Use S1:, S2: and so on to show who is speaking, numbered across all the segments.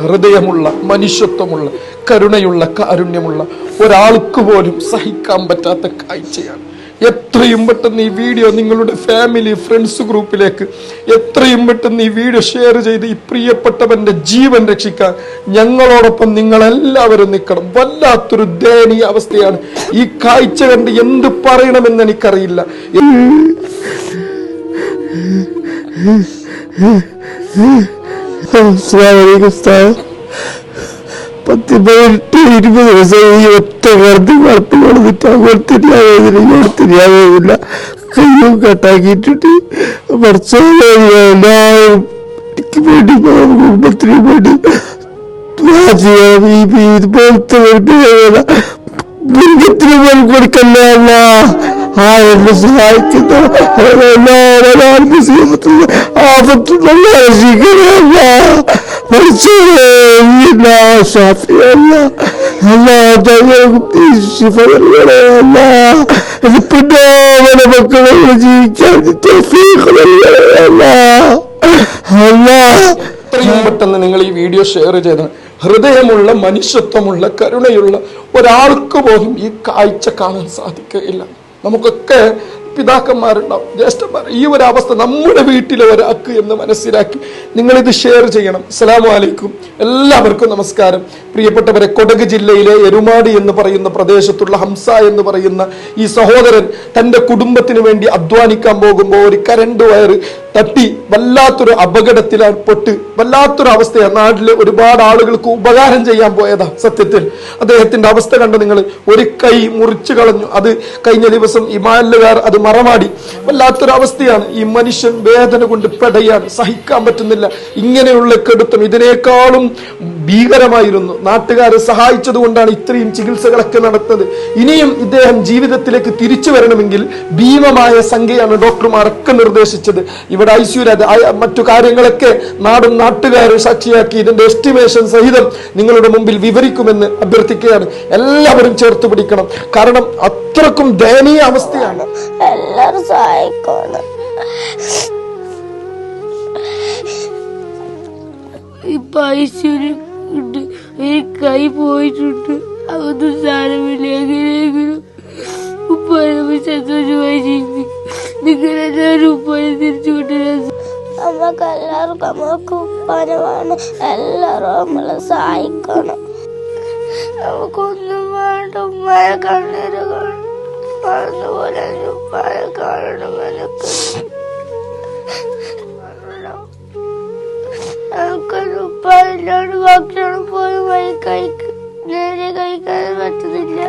S1: ഹൃദയമുള്ള, മനുഷ്യത്വമുള്ള, കരുണയുള്ള, കാരുണ്യമുള്ള ഒരാൾക്ക് പോലും സഹിക്കാൻ പറ്റാത്ത കാഴ്ചയാണ്. എത്രയും പെട്ടെന്ന് ഈ വീഡിയോ നിങ്ങളുടെ ഫാമിലി ഫ്രണ്ട്സ് ഗ്രൂപ്പിലേക്ക് എത്രയും പെട്ടെന്ന് ഈ വീഡിയോ ഷെയർ ചെയ്ത് ഈ പ്രിയപ്പെട്ടവന്റെ ജീവൻ രക്ഷിക്കാൻ ഞങ്ങളോടൊപ്പം നിങ്ങളെല്ലാവരും നിൽക്കണം. വല്ലാത്തൊരു ദയനീയ അവസ്ഥയാണ്. ഈ കാഴ്ച കണ്ട് എന്ത് പറയണമെന്ന് എനിക്കറിയില്ല.
S2: 10-20 ദിവസം ഈ ഒറ്റ കറുത്ത് കറുത്ത് കൊടുത്തിട്ട് അങ്ങോട്ട് തിരിയാവേദില്ല കയ്യും കട്ടാക്കിയിട്ടിട്ട് എല്ലാവരും വേണ്ടി കുടുംബത്തിന് വേണ്ടി ഇതുപോലത്തെ മൃഗത്തിന് പോലും കൊടുക്കല്ല. ആ എന്നെ സഹായിക്കുന്ന ആപത്തുള്ള രക്ഷിക്കണമല്ല. മക്കളെ ജീവിക്കാൻ
S1: എത്രയും പെട്ടെന്ന് നിങ്ങൾ ഈ വീഡിയോ ഷെയർ ചെയ്ത് ഹൃദയമുള്ള, മനുഷ്യത്വമുള്ള, കരുണയുള്ള ഒരാൾക്ക് പോലും ഈ കാഴ്ച കാണാൻ സാധിക്കുകയില്ല. നമുക്കൊക്കെ പിതാക്കന്മാരുണ്ടാവും, ജ്യേഷ്ഠന്മാർ. ഈ ഒരു അവസ്ഥ നമ്മുടെ വീട്ടിലെ ഒരാൾക്ക് എന്ന് മനസ്സിലാക്കി നിങ്ങളിത് ഷെയർ ചെയ്യണം. അസ്സലാമു അലൈക്കും, എല്ലാവർക്കും നമസ്കാരം. പ്രിയപ്പെട്ടവരെ, കൊടക് ജില്ലയിലെ എരുമാടി എന്ന് പറയുന്ന പ്രദേശത്തുള്ള ഹംസ എന്ന് പറയുന്ന ഈ സഹോദരൻ തൻ്റെ കുടുംബത്തിന് വേണ്ടി അധ്വാനിക്കാൻ പോകുമ്പോൾ ഒരു കരണ്ട് വയറ് തട്ടി വല്ലാത്തൊരു അപകടത്തിലാണ് പെട്ട് വല്ലാത്തൊരു അവസ്ഥയാണ്. നാട്ടിലെ ഒരുപാട് ആളുകൾക്ക് ഉപകാരം ചെയ്യാൻ പോയതാ. സത്യത്തിൽ അദ്ദേഹത്തിന്റെ അവസ്ഥ കണ്ട് നിങ്ങൾ, ഒരു കൈ മുറിച്ചു കളഞ്ഞു. അത് കഴിഞ്ഞ ദിവസം ഇമാലുകാർ അത് മറമാടി. വല്ലാത്തൊരു അവസ്ഥയാണ്. ഈ മനുഷ്യൻ വേദന കൊണ്ട് പെടയാണ്, സഹിക്കാൻ പറ്റുന്നില്ല. ഇങ്ങനെയുള്ള കെടുത്തം ഇതിനേക്കാളും ഭീകരമായിരുന്നു. നാട്ടുകാരെ സഹായിച്ചത് കൊണ്ടാണ് ഇത്രയും ചികിത്സകളൊക്കെ നടത്തുന്നത്. ഇനിയും ഇദ്ദേഹം ജീവിതത്തിലേക്ക് തിരിച്ചു വരണമെങ്കിൽ ഭീമമായ സംഖ്യയാണ് ഡോക്ടർമാരൊക്കെ നിർദ്ദേശിച്ചത്. ഇവിടെ ഐസിയു മറ്റു കാര്യങ്ങളൊക്കെ നാടും നാട്ടുകാരും സാക്ഷിയാക്കി ഇതിന്റെ എസ്റ്റിമേഷൻ സഹിതം നിങ്ങളുടെ മുമ്പിൽ വിവരിക്കുമെന്ന് അഭ്യർത്ഥിക്കുകയാണ്. എല്ലാവരും ചേർത്ത് പിടിക്കണം, കാരണം അത്രക്കും ദയനീയ അവസ്ഥയാണ്.
S3: എല്ലാവരും സഹായിക്കണം. ഇപ്പൊ ഐസിയു കൈ പോയിട്ടുണ്ട്. അതൊന്നും സാരമില്ല. എങ്ങനെയെങ്കിലും സന്തോഷമായി ജീവിക്കും. നിങ്ങളെല്ലാവരും ഉപ്പാനെ തിരിച്ചു കൊണ്ടുവരാൻ നമുക്ക് എല്ലാവർക്കും നമുക്ക് ഉപ്പാനമാണ്. എല്ലാവരും നമ്മളെ സഹായിക്കണം. നമുക്കൊന്നും വേണ്ട, ഉമ്മായ കണ്ണീര് കാണുന്ന പോലെ ഉപ്പായ കാണണം. എനിക്കൊരു ഉപ്പായില്ലാണ്ട് ഭക്ഷണം പോലും നേരെ കഴിക്കാൻ പറ്റുന്നില്ല.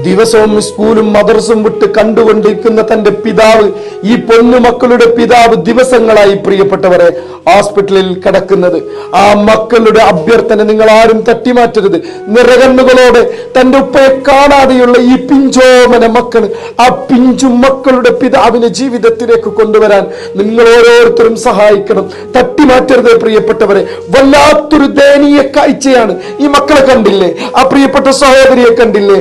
S1: ദിവസവും സ്കൂളും മദ്രസും വിട്ട് കണ്ടുകൊണ്ടിരിക്കുന്ന തന്റെ പിതാവ്, ഈ പൊന്നുമക്കളുടെ പിതാവ് ദിവസങ്ങളായി പ്രിയപ്പെട്ടവരെ ഹോസ്പിറ്റലിൽ കിടക്കുന്നത്. ആ മക്കളുടെ അഭ്യർത്ഥന നിങ്ങൾ ആരും തട്ടിമാറ്റരുത്. നിറകണ്ണുകളോടെ തന്റെ ഉപ്പയെ കാണാതെയുള്ള ഈ പിഞ്ചോമന മക്കള്, ആ പിഞ്ചു മക്കളുടെ പിതാവിനെ ജീവിതത്തിലേക്ക് കൊണ്ടുവരാൻ നിങ്ങൾ ഓരോരുത്തരും സഹായിക്കണം. തട്ടിമാറ്റരുത് പ്രിയപ്പെട്ടവരെ. വല്ലാത്തൊരു ദയനീയ കാഴ്ചയാണ്. ഈ മക്കളെ കണ്ടില്ലേ? ആ പ്രിയപ്പെട്ട സഹോദരിയെ കണ്ടില്ലേ?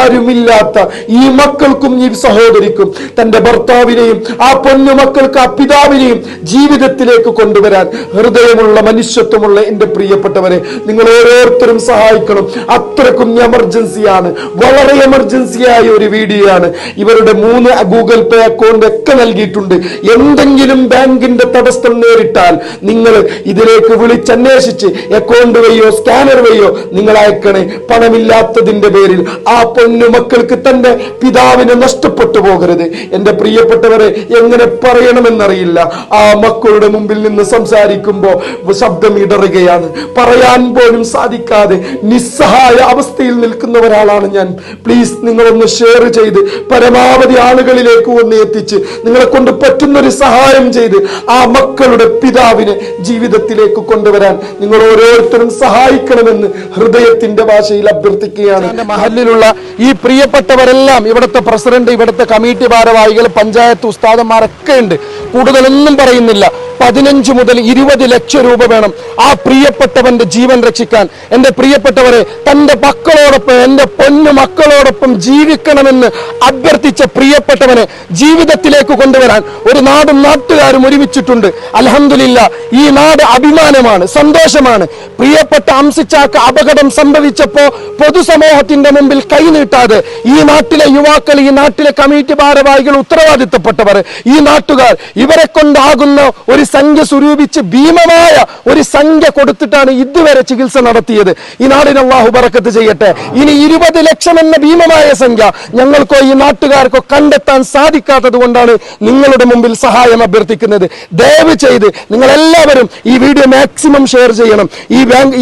S1: ആരുമില്ലാത്ത ഈ മക്കൾക്കും ഈ സഹോദരിക്കും തന്റെ ഭർത്താവിനെയും ആ പൊന്നുമക്കൾക്ക് ആ പിതാവിനെയും ജീവിതത്തിലേക്ക് കൊണ്ടുവരാൻ ഹൃദയമുള്ള, മനുഷ്യത്വമുള്ള എന്റെ പ്രിയപ്പെട്ടവരെ നിങ്ങൾ ഓരോരുത്തരും സഹായിക്കണം. അത്രക്കും എമർജൻസിയാണ്, വളരെ എമർജൻസിയായ ഒരു വീഡിയോ ആണ്. ഇവരുടെ 3 ഗൂഗിൾ പേ അക്കൗണ്ട് ഒക്കെ നൽകിയിട്ടുണ്ട്. എന്തെങ്കിലും ബാങ്കിന്റെ തടസ്സം നേരിട്ടാൽ നിങ്ങൾ ഇതിലേക്ക് വിളിച്ചന്വേഷിച്ച് അക്കൗണ്ട് വഴിയോ സ്കാനർ വഴിയോ നിങ്ങൾ അയക്കണേ. പണമില്ലാത്തതിന്റെ പേരിൽ ആ മക്കൾക്ക് തന്റെ പിതാവിനെ നഷ്ടപ്പെട്ടു പോകരുത്. എന്റെ പ്രിയപ്പെട്ടവരെ, എങ്ങനെ പറയണമെന്നറിയില്ല. ആ മക്കളുടെ മുമ്പിൽ നിന്ന് സംസാരിക്കുമ്പോ ശബ്ദം ഇടറുകയാണ്. പറയാൻ പോലും സാധിക്കാതെ നിസ്സഹായ അവസ്ഥയിൽ നിൽക്കുന്ന ഒരാളാണ് ഞാൻ. പ്ലീസ് നിങ്ങളൊന്ന് ഷെയർ ചെയ്ത് പരമാവധി ആളുകളിലേക്ക് ഒന്ന് എത്തിച്ച് നിങ്ങളെ കൊണ്ട് പറ്റുന്നൊരു സഹായം ചെയ്ത് ആ മക്കളുടെ പിതാവിനെ ജീവിതത്തിലേക്ക് കൊണ്ടുവരാൻ നിങ്ങൾ ഓരോരുത്തരും സഹായിക്കണമെന്ന് ഹൃദയത്തിന്റെ ഭാഷയിൽ അഭ്യർത്ഥിക്കുകയാണ്. മഹല്ലിലുള്ള ഈ പ്രിയപ്പെട്ടവരെല്ലാം ഇവിടുത്തെ പ്രസിഡന്റ്, ഇവിടുത്തെ കമ്മിറ്റി ഭാരവാഹികൾ, പഞ്ചായത്ത് ഉസ്താദന്മാരൊക്കെ ഉണ്ട്. കൂടുതലൊന്നും പറയുന്നില്ല. 15 മുതൽ 20 ലക്ഷം രൂപ വേണം ആ പ്രിയപ്പെട്ടവന്റെ ജീവൻ രക്ഷിക്കാൻ. എന്റെ പ്രിയപ്പെട്ടവരെ, തന്റെ മക്കളോടൊപ്പം, എന്റെ പൊന്നു മക്കളോടൊപ്പം ജീവിക്കണമെന്ന് അഭ്യർത്ഥിച്ച പ്രിയപ്പെട്ടവനെ ജീവിതത്തിലേക്ക് കൊണ്ടുവരാൻ ഒരു നാടും നാട്ടുകാരും ഒരുമിച്ചിട്ടുണ്ട്. അൽഹംദുലില്ലാ, ഈ നാട് അഭിമാനമാണ്, സന്തോഷമാണ്. പ്രിയപ്പെട്ട അംസിച്ചാക്ക് അപകടം സംഭവിച്ചപ്പോ പൊതുസമൂഹത്തിന്റെ മുമ്പിൽ കൈനീട്ടാതെ ഈ നാട്ടിലെ യുവാക്കൾ, ഈ നാട്ടിലെ കമ്മിറ്റി ഭാരവാഹികൾ, ഉത്തരവാദിത്തപ്പെട്ടവർ, ഈ നാട്ടുകാർ ഇവരെ കൊണ്ടാകുന്ന ഒരു സംഖ്യ സ്വരൂപിച്ച് ഭീമമായ ഒരു സംഖ്യ കൊടുത്തിട്ടാണ് ഇതുവരെ ചികിത്സ നടത്തിയത്. ഈ നാടിന് അല്ലാഹു ബറക്കത്ത് ചെയ്യട്ടെ. ഇനി 20 ലക്ഷം എന്ന ഭീമമായ സംഖ്യ ഞങ്ങൾക്കോ ഈ നാട്ടുകാർക്കോ കണ്ടെത്താൻ സാധിക്കാത്തത് കൊണ്ടാണ് നിങ്ങളുടെ മുമ്പിൽ സഹായം അഭ്യർത്ഥിക്കുന്നത്. ദയവ് ചെയ്ത് നിങ്ങൾ എല്ലാവരും ഈ വീഡിയോ മാക്സിമം ഷെയർ ചെയ്യണം.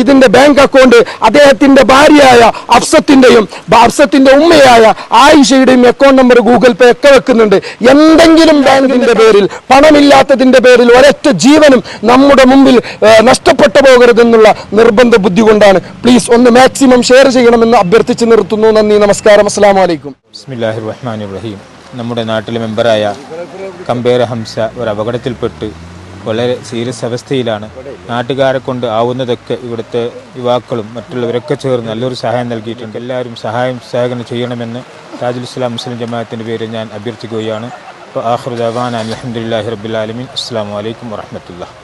S1: ഇതിന്റെ ബാങ്ക് അക്കൗണ്ട് അദ്ദേഹത്തിന്റെ ഭാര്യയായ അഫ്സത്തിന്റെ ഉമ്മയായ ആയിഷയുടെയും അക്കൗണ്ട് നമ്പർ ഗൂഗിൾ പേ ഒക്കെ വെക്കുന്നുണ്ട്. എന്തെങ്കിലും ബാങ്കിന്റെ പേരിൽ, പണമില്ലാത്തതിന്റെ പേരിൽ ഒരൊറ്റ ജീവനും നമ്മുടെ മുമ്പിൽ നഷ്ടപ്പെട്ടു പോകരുതെന്നുള്ള നിർബന്ധ ബുദ്ധി കൊണ്ടാണ്. പ്ലീസ് ഒന്ന് മാക്സിമം ഷെയർ ചെയ്യണമെന്ന് അഭ്യർത്ഥിച്ച് നിർത്തുന്നു. നന്ദി, നമസ്കാരം, അസ്സലാമു അലൈക്കും.
S4: ബിസ്മില്ലാഹിർ റഹ്മാനിർ റഹീം. നമ്മുടെ നാട്ടിലെ മെമ്പറായ കമ്പേര ഹംസ ഒരു അപകടത്തിൽപ്പെട്ട് വളരെ സീരിയസ് അവസ്ഥയിലാണ്. നാട്ടുകാരെ കൊണ്ട് ആവുന്നതൊക്കെ ഇവിടുത്തെ യുവാക്കളും മറ്റുള്ളവരൊക്കെ ചേർന്ന് നല്ലൊരു സഹായം നൽകിയിട്ടുണ്ട്. എല്ലാവരും സഹകരണം ചെയ്യണമെന്ന് താജുൽ ഇസ്ലാം മുസ്ലിം ജമാഅത്തിൻ്റെ പേരിൽ ഞാൻ അഭ്യർത്ഥിക്കുകയാണ്. ആഖിറു ദഅവാനാ അൽഹംദുലില്ലാഹി റബ്ബിൽ ആലമീൻ. അസ്സലാമു അലൈക്കും വറഹ്മത്തുള്ളാഹി.